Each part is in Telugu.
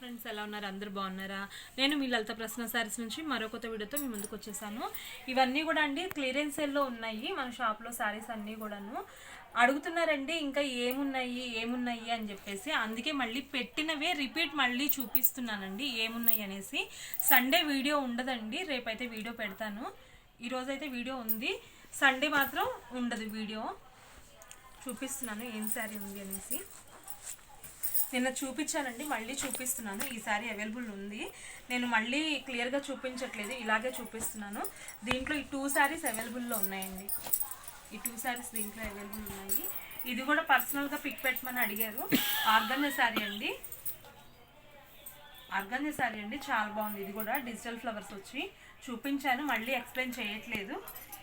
ఫ్రెండ్స్, ఎలా ఉన్నారు? అందరూ బాగున్నారా? నేను మీ లలిత ప్రసన్న సారీస్ నుంచి మరో కొత్త వీడియోతో మీ ముందుకు వచ్చేసాను. ఇవన్నీ కూడా అండి క్లియరెన్స్ సేల్లో ఉన్నాయి మన షాప్లో. సారీస్ అన్నీ కూడాను అడుగుతున్నారండి, ఇంకా ఏమున్నాయి అని చెప్పేసి. అందుకే మళ్ళీ పెట్టినవే రిపీట్ మళ్ళీ చూపిస్తున్నానండి ఏమున్నాయి అనేసి. సండే వీడియో ఉండదండి, రేపైతే వీడియో పెడతాను. ఈరోజైతే వీడియో ఉంది, సండే మాత్రం ఉండదు వీడియో. చూపిస్తున్నాను ఏం శారీ ఉంది అనేసి. నిన్న చూపించానండి, మళ్ళీ చూపిస్తున్నాను. ఈ శారీ అవైలబుల్ ఉంది, నేను మళ్ళీ క్లియర్గా చూపించట్లేదు, ఇలాగే చూపిస్తున్నాను. దీంట్లో ఈ 2 శారీస్ అవైలబుల్లో ఉన్నాయండి. ఈ 2 శారీస్ దీంట్లో అవైలబుల్ ఉన్నాయి. ఇది కూడా పర్సనల్గా పిక్ పెట్టమని అడిగారు. ఆర్గంజా శారీ అండి, ఆర్గంజా శారీ అండి, చాలా బాగుంది. ఇది కూడా డిజిటల్ ఫ్లవర్స్ వచ్చి చూపించాను, మళ్ళీ ఎక్స్ప్లెయిన్ చేయట్లేదు.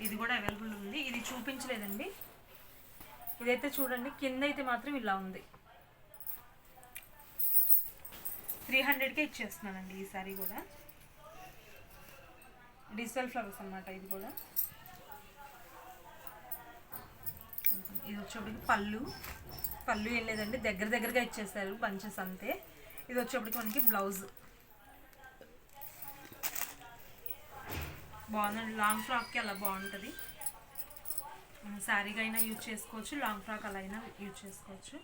ఇది కూడా అవైలబుల్ ఉంది, ఇది చూపించలేదండి. ఇదైతే చూడండి, కింద అయితే మాత్రం ఇలా ఉంది. 300కే ఇచ్చేస్తున్నానండి ఈ సారీ కూడా. డిజిటల్ ఫ్లవర్స్ అన్నమాట. ఇది కూడా ఇది వచ్చేప్పటికి పళ్ళు ఏం లేదండి, దగ్గరగా ఇచ్చేసారు బంచెస్ అంతే. ఇది వచ్చేప్పటికి మనకి బ్లౌజ్ బాగుందండి. లాంగ్ ఫ్రాక్కి అలా బాగుంటుంది. శారీగా అయినా యూజ్ చేసుకోవచ్చు, లాంగ్ ఫ్రాక్ అలా అయినా యూజ్ చేసుకోవచ్చు.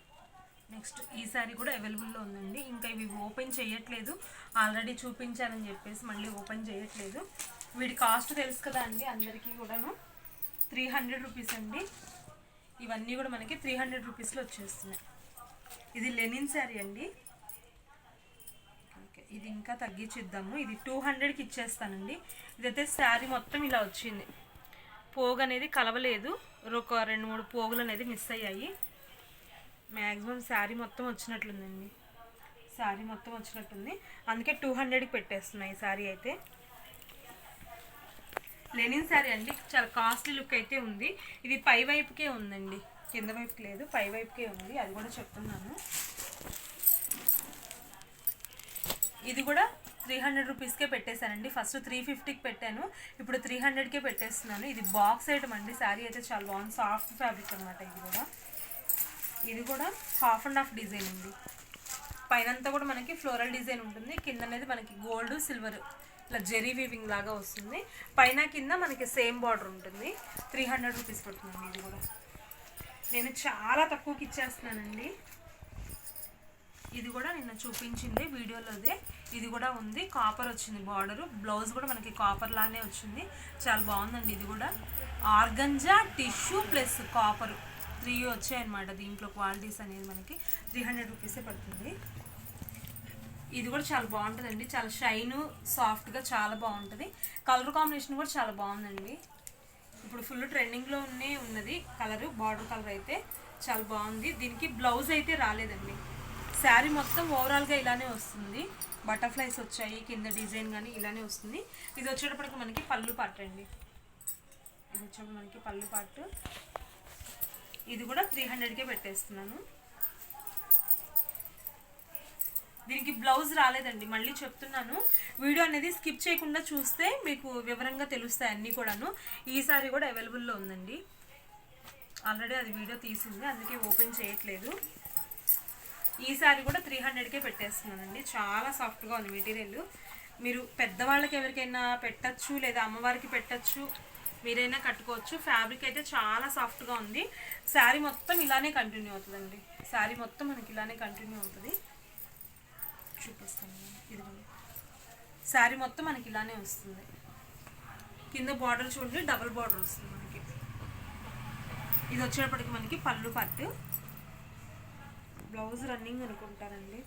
నెక్స్ట్ ఈ శారీ కూడా అవైలబుల్లో ఉందండి. ఇంకా ఇవి ఓపెన్ చేయట్లేదు, ఆల్రెడీ చూపించానని చెప్పేసి మళ్ళీ ఓపెన్ చేయట్లేదు. వీటి కాస్ట్ తెలుసు కదా అండి అందరికీ కూడాను. 300 రూపీస్ అండి. ఇవన్నీ కూడా మనకి 300 రూపీస్లో వచ్చేస్తున్నాయి. ఇది లెనిన్ శారీ అండి. ఓకే, ఇది ఇంకా తగ్గించిద్దాము. ఇది 200కి ఇచ్చేస్తానండి. ఇదైతే శారీ మొత్తం ఇలా వచ్చింది, పోగు అనేది కలవలేదు, ఒక 2-3 పోగులు అనేది మిస్ అయ్యాయి. మ్యాక్సిమం శారీ మొత్తం వచ్చినట్లుందండి, శారీ మొత్తం వచ్చినట్టుంది. అందుకే 200కి పెట్టేస్తున్నాయి ఈ శారీ అయితే. లెనిన్ శారీ అండి, చాలా కాస్ట్లీ లుక్ అయితే ఉంది. ఇది పై వైపుకే ఉందండి, కింద వైపుకి లేదు, పై వైపుకే ఉంది, అది కూడా చెప్తున్నాను. ఇది కూడా 300 రూపీస్కే పెట్టేశానండి. ఫస్ట్ 350కి పెట్టాను, ఇప్పుడు 300కే పెట్టేస్తున్నాను. ఇది బాక్స్ ఐటమ్ అండి. శారీ అయితే చాలా బాగుంది, సాఫ్ట్ ఫ్యాబ్రిక్ అనమాట. ఇది కూడా హాఫ్ అండ్ హాఫ్ డిజైన్ అండి. పైనంతా కూడా మనకి ఫ్లోరల్ డిజైన్ ఉంటుంది, కింద అనేది మనకి గోల్డ్ సిల్వర్ ఇలా జెరీ వీవింగ్ లాగా వస్తుంది. పైన కింద మనకి సేమ్ బార్డర్ ఉంటుంది. 300 రూపీస్ పడుతుందండి. ఇది కూడా నేను చాలా తక్కువకి ఇచ్చేస్తున్నానండి. ఇది కూడా నిన్న చూపించింది వీడియోలోదే. ఇది కూడా ఉంది, కాపర్ వచ్చింది బార్డరు. బ్లౌజ్ కూడా మనకి కాపర్ లానే వచ్చింది, చాలా బాగుందండి. ఇది కూడా ఆర్గంజా టిష్యూ ప్లస్ కాపరు 3 వచ్చాయన్నమాట. దీంట్లో క్వాలిటీస్ అనేది మనకి 300 రూపీసే పడుతుంది. ఇది కూడా చాలా బాగుంటుందండి, చాలా షైను సాఫ్ట్గా చాలా బాగుంటుంది. కలర్ కాంబినేషన్ కూడా చాలా బాగుందండి. ఇప్పుడు ఫుల్ ట్రెండింగ్లో ఉన్నది కలరు, బార్డర్ కలర్ అయితే చాలా బాగుంది. దీనికి బ్లౌజ్ అయితే రాలేదండి, శారీ మొత్తం ఓవరాల్గా ఇలానే వస్తుంది. బటర్ఫ్లైస్ వచ్చాయి కింద డిజైన్ కానీ ఇలానే వస్తుంది. ఇది వచ్చేటప్పటికి మనకి పళ్ళు పార్ట్ అండి. ఇది వచ్చేటప్పుడు మనకి పళ్ళు పార్ట్. ఇది కూడా 300కే పెట్టేస్తున్నాను. దీనికి బ్లౌజ్ రాలేదండి, మళ్ళీ చెప్తున్నాను. వీడియో అనేది స్కిప్ చేయకుండా చూస్తే మీకు వివరంగా తెలుస్తాయి అన్నీ కూడాను. ఈ సారీ కూడా అవైలబుల్లో ఉందండి, ఆల్రెడీ అది వీడియో తీసింది, అందుకే ఓపెన్ చేయట్లేదు. ఈ సారీ కూడా 300కే పెట్టేస్తున్నానండి. చాలా సాఫ్ట్గా ఉంది మెటీరియల్. మీరు పెద్దవాళ్ళకి ఎవరికైనా పెట్టచ్చు, లేదా అమ్మవారికి పెట్టచ్చు, మీరైనా కట్టుకోవచ్చు. ఫ్యాబ్రిక్ అయితే చాలా సాఫ్ట్గా ఉంది. శారీ మొత్తం ఇలానే కంటిన్యూ అవుతుందండి, శారీ మొత్తం మనకి ఇలానే కంటిన్యూ అవుతుంది. చూపిస్తాను, ఇది శారీ మొత్తం మనకి ఇలానే వస్తుంది. కింద బార్డర్ చూడండి, డబుల్ బార్డర్ వస్తుంది మనకి. ఇది వచ్చేటప్పటికి మనకి పళ్ళు పట్టు. బ్లౌజ్ రన్నింగ్ అనుకుంటారండి,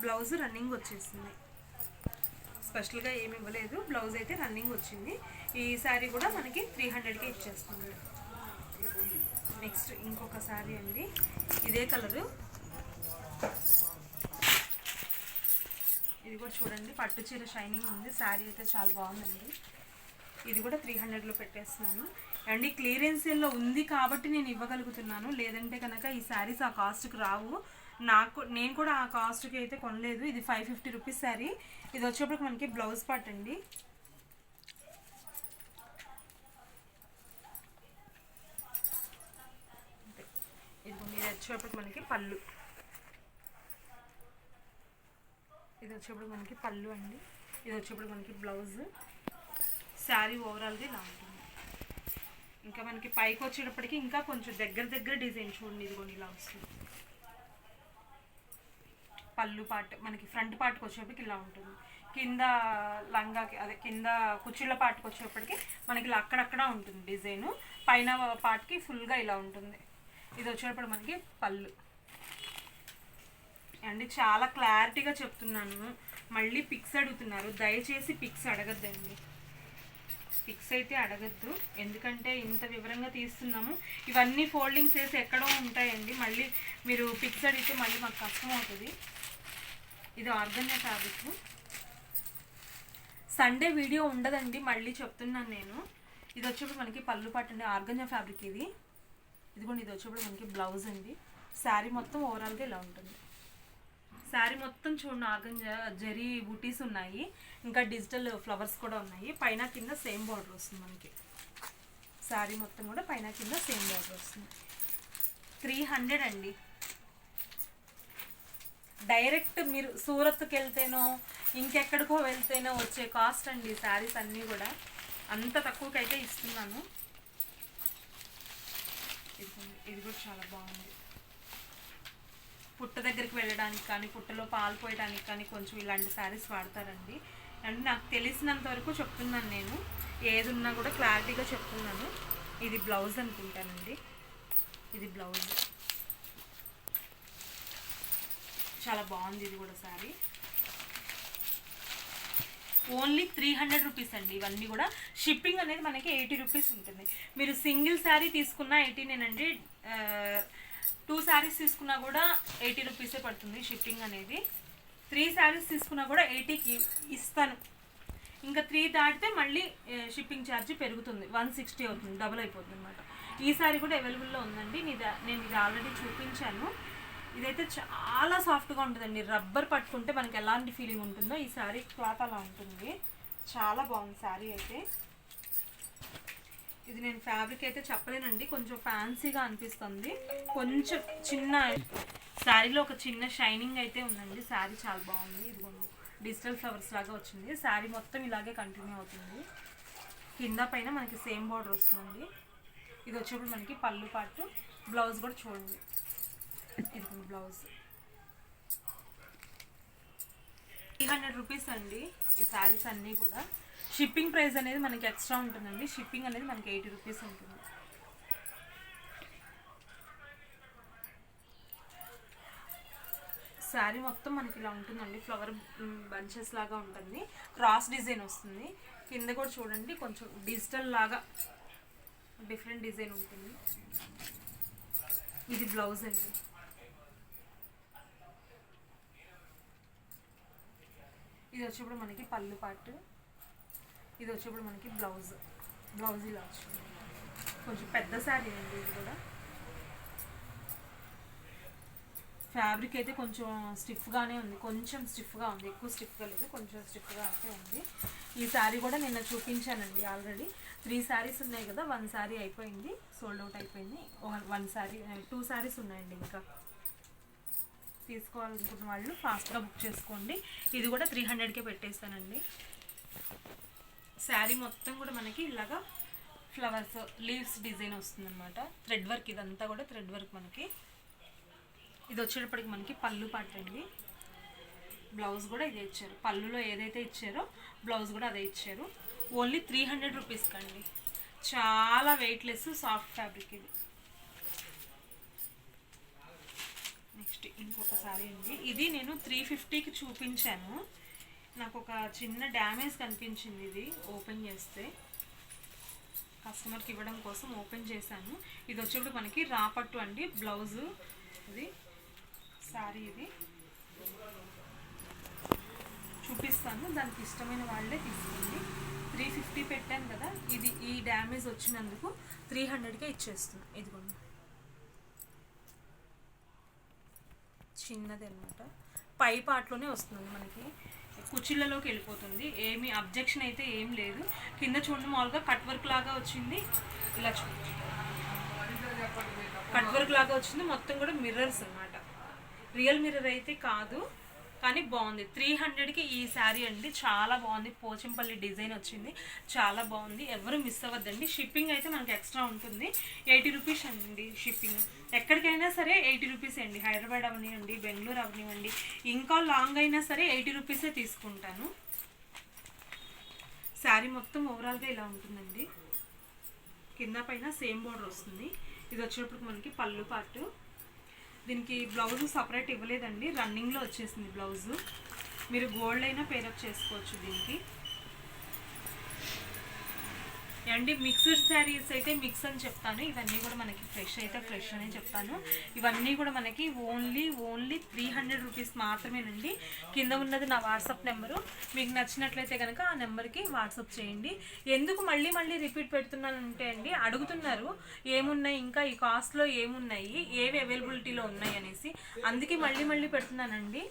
బ్లౌజ్ రన్నింగ్ వచ్చేసింది, స్పెషల్గా ఏమి ఇవ్వలేదు, బ్లౌజ్ అయితే రన్నింగ్ వచ్చింది. ఈ శారీ కూడా మనకి 300కే ఇచ్చేస్తుంది. నెక్స్ట్ ఇంకొక శారీ అండి, ఇదే కలరు. ఇది కూడా చూడండి, పట్టు చీర షైనింగ్ ఉంది, శారీ అయితే చాలా బాగుందండి. ఇది కూడా 300లో పెట్టేస్తున్నాను అండి. క్లియరెన్స్లో ఉంది కాబట్టి నేను ఇవ్వగలుగుతున్నాను, లేదంటే కనుక ఈ శారీస్ ఆ కాస్ట్కి రావు. నేను కూడా ఆ కాస్ట్కి అయితే కొనలేదు. ఇది 550 రూపీస్ శారీ. ఇది వచ్చేప్పటికి మనకి బ్లౌజ్ పార్ట్ అండి. ఇది వచ్చేప్పటికి మనకి పళ్ళు. ఇది వచ్చేప్పుడు మనకి పళ్ళు అండి, ఇది వచ్చేప్పుడు మనకి బ్లౌజ్. శారీ ఓవరాల్గా ఇలా ఉంటుంది. ఇంకా మనకి పైకి వచ్చేటప్పటికి ఇంకా కొంచెం దగ్గర డిజైన్ చూడండి, ఇదిగోండి ఇలా వస్తుంది. పళ్ళు పార్ట్ మనకి ఫ్రంట్ పార్ట్కి వచ్చేప్పటికి ఇలా ఉంటుంది. కింద లంగాకి అదే కింద కుర్చీల పార్ట్కి వచ్చేప్పటికి మనకి ఇలా అక్కడక్కడ ఉంటుంది డిజైను. పైన పార్ట్కి ఫుల్గా ఇలా ఉంటుంది. ఇది వచ్చేటప్పుడు మనకి పళ్ళు అండి. చాలా క్లారిటీగా చెప్తున్నాను. మళ్ళీ పిక్స్ అడుగుతున్నారు, దయచేసి పిక్స్ అడగద్దండి. పిక్స్ అయితే అడగద్దు, ఎందుకంటే ఇంత వివరంగా తీస్తున్నాము. ఇవన్నీ ఫోల్డింగ్స్ వేసి ఎక్కడో ఉంటాయండి, మళ్ళీ మీరు పిక్స్ అడిగితే మళ్ళీ మాకు కష్టం అవుతుంది. ఇది ఆర్గన్జా ఫ్యాబ్రిక్. సండే వీడియో ఉండదండి, మళ్ళీ చెప్తున్నాను నేను. ఇది వచ్చేప్పుడు మనకి పళ్ళు పాటు అండి, ఆర్గన్జా ఫ్యాబ్రిక్ ఇది. ఇదిగోండి ఇది వచ్చేప్పుడు మనకి బ్లౌజ్ అండి. శారీ మొత్తం ఓవరాల్గా ఇలా ఉంటుంది. శారీ మొత్తం చూడండి ఆర్గంజా జరీ బూటీస్ ఉన్నాయి, ఇంకా డిజిటల్ ఫ్లవర్స్ కూడా ఉన్నాయి. పైన కింద సేమ్ బార్డర్ వస్తుంది మనకి. శారీ మొత్తం కూడా పైన కింద సేమ్ బార్డర్ వస్తుంది. 300 అండి. డైరెక్ట్ మీరు సూరత్కి వెళ్తేనో ఇంకెక్కడికో వెళ్తేనో వచ్చే కాస్ట్ అండి శారీస్ అన్నీ కూడా. అంత తక్కువకైతే ఇస్తున్నాను. ఇది కూడా చాలా బాగుంది. పుట్ట దగ్గరికి వెళ్ళడానికి కానీ, పుట్టలో పాలు పోయడానికి కానీ కొంచెం ఇలాంటి శారీస్ వాడతారండి. అంటే నాకు తెలిసినంత వరకు చెప్తున్నాను నేను, ఏది ఉన్నా కూడా క్లారిటీగా చెప్తున్నాను. ఇది బ్లౌజ్ అనుకుంటానండి, ఇది బ్లౌజ్. చాలా బాగుంది ఇది కూడా శారీ. ఓన్లీ 300 రూపీస్ అండి. ఇవన్నీ కూడా షిప్పింగ్ అనేది మనకి 80 రూపీస్ ఉంటుంది. మీరు సింగిల్ శారీ తీసుకున్నా 18 2 శారీస్ తీసుకున్నా కూడా 80 రూపీసే పడుతుంది షిప్పింగ్ అనేది. 3 శారీస్ తీసుకున్నా కూడా 80కి ఇస్తాను. ఇంకా 3 దాటితే మళ్ళీ షిప్పింగ్ ఛార్జ్ పెరుగుతుంది, 160 అవుతుంది, డబుల్ అయిపోతుంది అనమాట. ఈ శారీ కూడా అవైలబుల్లో ఉందండి. నేను ఇది ఆల్రెడీ చూపించాను. ఇదైతే చాలా సాఫ్ట్గా ఉంటుందండి. రబ్బర్ పట్టుకుంటే మనకి ఎలాంటి ఫీలింగ్ ఉంటుందో ఈ శారీ క్లాత్ అలా ఉంటుంది. చాలా బాగుంది శారీ అయితే. ఇది నేను ఫ్యాబ్రిక్ అయితే చెప్పలేనండి, కొంచెం ఫ్యాన్సీగా అనిపిస్తుంది. కొంచెం చిన్న శారీలో ఒక చిన్న షైనింగ్ అయితే ఉందండి. శారీ చాలా బాగుంది. ఇది డిజిటల్ ఫ్లవర్స్ లాగా వచ్చింది. శారీ మొత్తం ఇలాగే కంటిన్యూ అవుతుంది. కింద పైన మనకి సేమ్ బార్డర్ వస్తుందండి. ఇది వచ్చేప్పుడు మనకి పళ్ళు పాటు, బ్లౌజ్ కూడా చూడండి. ఇది బ్లౌజ్ 300 రూపీస్ అండి ఈ శారీస్ అన్నీ కూడా. షిప్పింగ్ ప్రైస్ అనేది మనకి ఎక్స్ట్రా ఉంటుందండి. షిప్పింగ్ అనేది మనకి 80 రూపీస్ ఉంటుంది. శారీ మొత్తం మనకి ఇలా ఉంటుందండి, ఫ్లవర్ బంచెస్ లాగా ఉంటుంది. క్రాస్ డిజైన్ వస్తుంది. కింద కూడా చూడండి కొంచెం డిజిటల్ లాగా డిఫరెంట్ డిజైన్ ఉంటుంది. ఇది బ్లౌజ్ అండి. ఇది వచ్చేప్పుడు మనకి పళ్ళు పార్ట్, ఇది వచ్చేప్పుడు మనకి బ్లౌజ్ ఇలా వచ్చింది. కొంచెం పెద్ద శారీ అండి ఇది కూడా. ఫ్యాబ్రిక్ అయితే కొంచెం స్టిఫ్గానే ఉంది, కొంచెం స్టిఫ్గా ఉంది, ఎక్కువ స్టిఫ్గా లేదు, కొంచెం స్టిఫ్గా అయితే ఉంది. ఈ శారీ కూడా నిన్న చూపించానండి ఆల్రెడీ. 3 శారీస్ ఉన్నాయి కదా, 1 శారీ అయిపోయింది, సోల్డ్ అవుట్ అయిపోయింది. 1 శారీ 2 శారీస్ ఉన్నాయండి. ఇంకా తీసుకోవాలనుకున్న వాళ్ళు ఫాస్ట్గా బుక్ చేసుకోండి. ఇది కూడా 300కే పెట్టేస్తానండి. శారీ మొత్తం కూడా మనకి ఇలాగా ఫ్లవర్స్ లీవ్స్ డిజైన్ వస్తుంది అనమాట. థ్రెడ్ వర్క్, ఇదంతా కూడా థ్రెడ్ వర్క్ మనకి. ఇది వచ్చేటప్పటికి మనకి పళ్ళు పార్ట్ అండి. బ్లౌజ్ కూడా ఇదే ఇచ్చారు. పళ్ళులో ఏదైతే ఇచ్చారో బ్లౌజ్ కూడా అదే ఇచ్చారు. ఓన్లీ 300 రూపీస్ కండి. చాలా వెయిట్లెస్ సాఫ్ట్ ఫ్యాబ్రిక్ ఇది. నెక్స్ట్ ఇంకొక సారీ అండి. ఇది నేను 350కి చూపించాను. నాకు ఒక చిన్న డ్యామేజ్ కనిపించింది. ఇది ఓపెన్ చేస్తే కస్టమర్కి ఇవ్వడం కోసం ఓపెన్ చేశాను. ఇది వచ్చేప్పుడు మనకి రాపట్టు అండి. బ్లౌజు ఇది, శారీ ఇది చూపిస్తాను. దానికి ఇష్టమైన వాళ్ళే తీసుకోండి. 350 పెట్టాను కదా, ఇది ఈ డ్యామేజ్ వచ్చినందుకు 300కే ఇచ్చేస్తున్నాను. ఇదిగోండి, చిన్నది అనమాట. పై పార్ట్లోనే వస్తుంది మనకి, కుర్చీలలోకి వెళ్ళిపోతుంది. ఏమి అబ్జెక్షన్ అయితే ఏం లేదు. కింద చూడండి మామూలుగా కట్ వర్క్ లాగా వచ్చింది. ఇలా చూడండి కట్ వర్క్ లాగా వచ్చింది. మొత్తం కూడా మిర్రర్స్ అనమాట. రియల్ మిర్రర్ అయితే కాదు, కానీ బాగుంది. 300కి ఈ శారీ అండి, చాలా బాగుంది. పోచంపల్లి డిజైన్ వచ్చింది, చాలా బాగుంది. ఎవరు మిస్ అవ్వద్దండి. షిప్పింగ్ అయితే మనకి ఎక్స్ట్రా ఉంటుంది, 80 రూపీస్ అండి షిప్పింగ్. ఎక్కడికైనా సరే 80 రూపీస్ అండి. హైదరాబాద్ అవనివ్వండి, బెంగళూరు అవనివ్వండి, ఇంకా లాంగ్ అయినా సరే 80 రూపీసే తీసుకుంటాను. శారీ మొత్తం ఓవరాల్గా ఇలా ఉంటుందండి. కింద పైన సేమ్ బోర్డర్ వస్తుంది. ఇది వచ్చినప్పుడు మనకి పళ్ళు పార్ట్. దీనికి బ్లౌజ్ సపరేట్ ఇవ్వలేదండి, రన్నింగ్లో వచ్చేసింది బ్లౌజు. మీరు గోల్డ్ అయినా పేరప్ చేసుకోవచ్చు దీనికి అండి. మిక్స్డ్ శారీస్ అయితే మిక్స్ అని చెప్తాను, ఇవన్నీ కూడా మనకి ఫ్రెష్ అయితే ఫ్రెష్ అనే చెప్తాను. ఇవన్నీ కూడా మనకి ఓన్లీ 300 రూపీస్ మాత్రమేనండి. కింద ఉన్నది నా వాట్సాప్ నెంబరు, మీకు నచ్చినట్లయితే కనుక ఆ నెంబర్కి వాట్సాప్ చేయండి. ఎందుకు మళ్ళీ మళ్ళీ రిపీట్ పెడుతున్నానంటే అండి, అడుగుతున్నారు ఏమున్నాయి ఇంకా ఈ కాస్ట్లో ఏమున్నాయి, ఏవి అవైలబిలిటీలో ఉన్నాయి అనేసి, అందుకే మళ్ళీ మళ్ళీ పెడుతున్నానండి.